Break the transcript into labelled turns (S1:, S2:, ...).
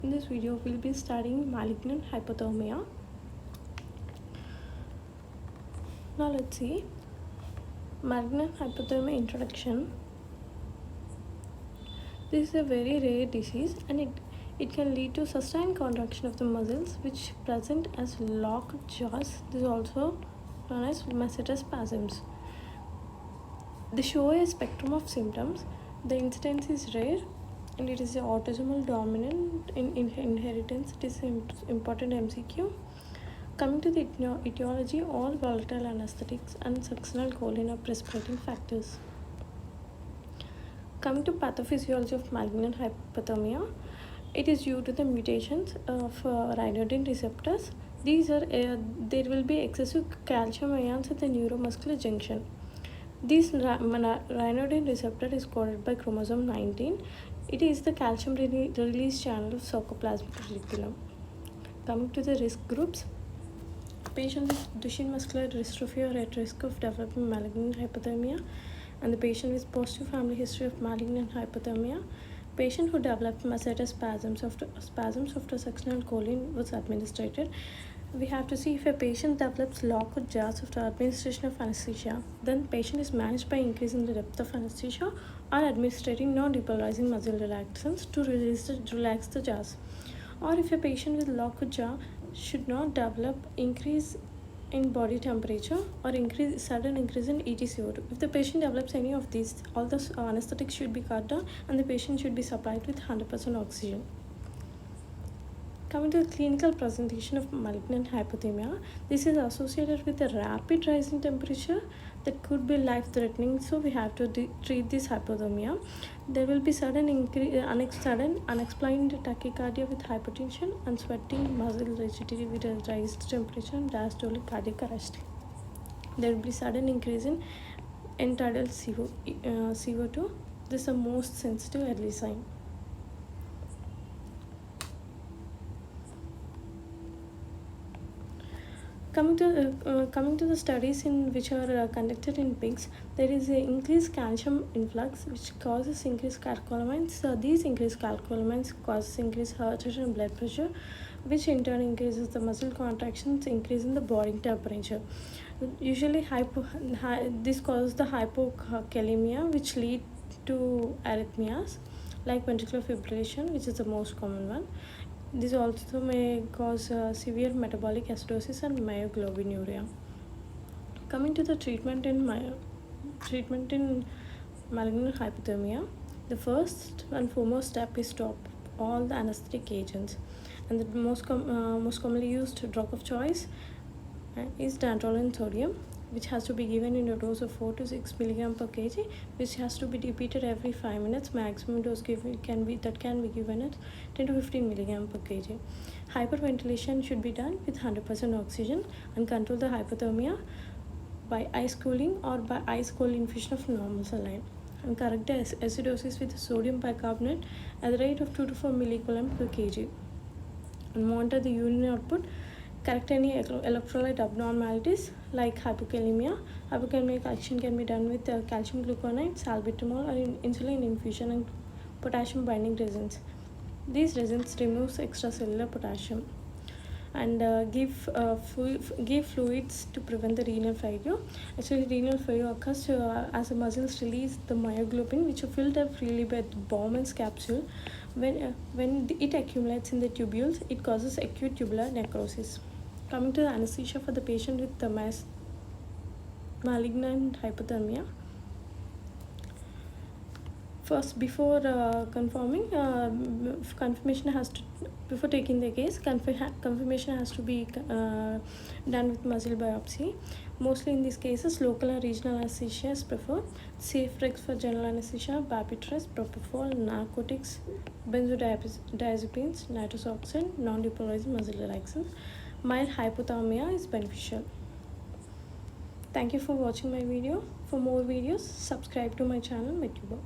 S1: In this video, we'll be studying malignant hypothermia. Now let's see malignant hypothermia introduction. This is a very rare disease and it can lead to sustained contraction of the muscles which present as locked jaws. This is also known as masseter spasms. They show a spectrum of symptoms. The incidence is rare and it is autosomal dominant in inheritance. It is an important MCQ. Coming to the etiology, all volatile anesthetics and succinyl choline are precipitating factors. Coming to pathophysiology of malignant hypothermia, it is due to the mutations of ryanodine receptors. There will be excessive calcium ions at the neuromuscular junction. This ryanodine receptor is coded by chromosome 19. It is the calcium release channel of sarcoplasmic reticulum. Coming to the risk groups, patient with Duchenne muscular dystrophy are at risk of developing malignant hypothermia, and the patient with positive family history of malignant hypothermia. Patient who developed masseter spasms after succinyl choline was administered. We have to see if a patient develops locked jaws after administration of anesthesia. Then patient is managed by increasing the depth of anesthesia or administering non-depolarizing muscle relaxants to relax the jaws. Or if a patient with locked jaw should not develop increase in body temperature or sudden increase in EtCO2. If the patient develops any of these, all the anesthetics should be cut down and the patient should be supplied with 100% oxygen. Coming to the clinical presentation of malignant hypothermia, this is associated with a rapid rise in temperature that could be life-threatening, so we have to treat this hypothermia. There will be sudden unexplained tachycardia with hypertension and sweating, muscle rigidity with a raised temperature and diastolic cardiac arrest. There will be sudden increase in end-tidal CO2. This is the most sensitive early sign. Coming to the studies in which are conducted in pigs, there is an increased calcium influx which causes increased catecholamines. These increased catecholamines causes increased heart rate and blood pressure, which in turn increases the muscle contractions, increasing the body temperature. Usually, this causes the hypokalemia, which lead to arrhythmias like ventricular fibrillation, which is the most common one. This also may cause severe metabolic acidosis and myoglobinuria. Coming to the treatment in malignant hypothermia, the first and foremost step is stop all the anesthetic agents, and the most commonly used drug of choice is dantrolene sodium, which has to be given in a dose of 4 to 6 milligram per kg, which has to be repeated every 5 minutes. Maximum dose can be given at 10 to 15 milligram per kg. Hyperventilation should be done with 100% oxygen and control the hypothermia by ice cooling or by ice cold infusion of normal saline, and correct the acidosis with sodium bicarbonate at the rate of 2 to 4 milliequivalent per kg, and monitor the urine output. Correct any electrolyte abnormalities like hypokalemia. Hypokalemic action can be done with calcium gluconate, salbutamol, or insulin infusion and potassium binding resins. These resins removes extracellular potassium and give fluids to prevent the renal failure. Actually, renal failure occurs as the muscles release the myoglobin, which are filled up freely by the Bowman's capsule. When it accumulates in the tubules, it causes acute tubular necrosis. Coming to the anesthesia for the patient with the malignant hypothermia. First, before before taking the case, confirmation has to be done with muscle biopsy. Mostly in these cases, local and regional anesthesia is preferred. Safe drugs for general anesthesia: Barbiturate, propofol, narcotics, benzodiazepines, nitrous oxide, non-depolarizing muscle relaxants. Mild hypothermia is beneficial. Thank you for watching my video. For more videos, subscribe to my channel, Metubo.